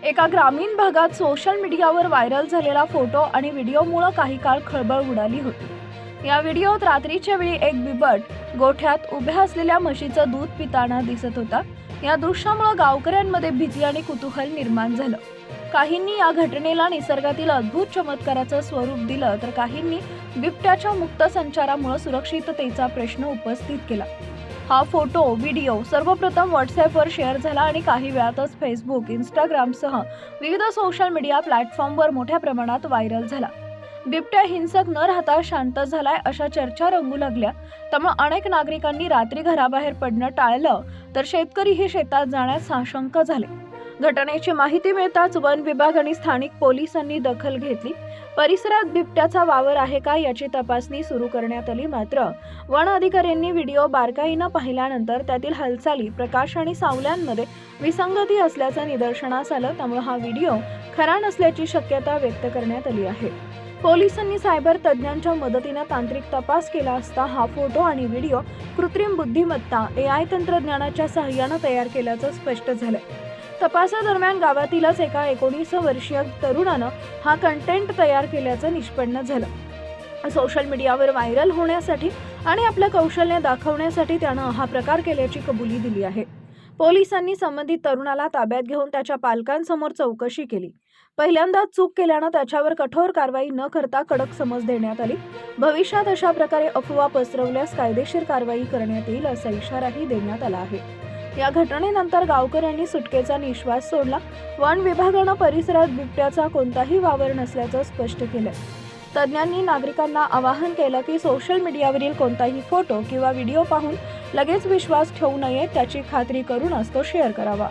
एका ग्रामीण भागात सोशल मीडियावर व्हायरल झालेला फोटो आणि व्हिडिओमुळे काही काळ खळबळ उडाली होती। या व्हिडिओत रात्रीच्या वेळी एक बिबट गोठ्यात उभ्या असलेल्या म्हशीचं दूध पिताना दिसत होता। या दृश्यामुळे गावकऱ्यांमध्ये भीती आणि कुतूहल निर्माण झालं। काहींनी या घटनेला निसर्गातील अद्भुत चमत्काराचं स्वरूप दिलं, तर काहींनी बिबट्याच्या मुक्त संचारामुळे सुरक्षिततेचा प्रश्न उपस्थित केला। हा फोटो व्हिडिओ सर्वप्रथम व्हॉट्सअॅपवर शेअर झाला आणि काही वेळातच फेसबुक, इंस्टाग्रामसह विविध सोशल मीडिया प्लॅटफॉर्मवर मोठ्या प्रमाणात व्हायरल झाला। बिबट्या हिंसक न राहता शांत झालाय अशा चर्चा रंगू लागल्या। त्यामुळे अनेक नागरिकांनी रात्री घराबाहेर पडणं टाळलं, तर शेतकरीही शेतात जाण्यास साशंक झाले। घटनेची माहिती मिळताच वन विभाग आणि स्थानिक पोलिसांनी दखल घेतली। परिसरात बिबट्याचा वावर आहे का याची तपासणी सुरू करण्यात आली। मात्र वन अधिकाऱ्यांनी व्हिडिओ बारकाईनं पाहिल्यानंतर त्यातील हालचाली, प्रकाश आणि सावल्यांमध्ये विसंगती असल्याचं निदर्शनास आलं। त्यामुळे हा व्हिडिओ खरा नसल्याची शक्यता व्यक्त करण्यात आली आहे। पोलिसांनी सायबर तज्ज्ञांच्या मदतीने तांत्रिक तपास केला असता हा फोटो आणि व्हिडिओ कृत्रिम बुद्धिमत्ता AI तंत्रज्ञानाच्या सहाय्याने तयार केल्याचं स्पष्ट झालंय। तपासादरम्यान गावातीलच एका 19 वर्षीय तरुणानं हा कंटेंट तयार केल्याचं निष्पन्न झालं। सोशल मीडियावर व्हायरल होण्यासाठी आणि आपलं कौशल्य दाखवण्यासाठी त्यानं हा प्रकार केल्याची कबुली दिली आहे। पोलिसांनी संबंधित तरुणाला ताब्यात घेऊन त्याच्या पालकांसमोर चौकशी केली। पहिल्यांदा चूक केल्यानं त्याच्यावर कठोर कारवाई न करता कडक समज देण्यात आली। भविष्यात अशा प्रकारे अफवा पसरवल्यास कायदेशीर कारवाई करण्यात येईल असा इशाराही देण्यात आला आहे। या घटनेनंतर गावकऱ्यांनी सुटकेचा निश्वास सोडला। वन विभागानं परिसरात बिबट्याचा कोणताही वावर नसल्याचं स्पष्ट केलं। तज्ज्ञांनी नागरिकांना आवाहन केलं की सोशल मीडियावरील कोणताही फोटो किंवा व्हिडिओ पाहून लगेच विश्वास ठेवू नये, त्याची खात्री करूनच तो शेअर करावा।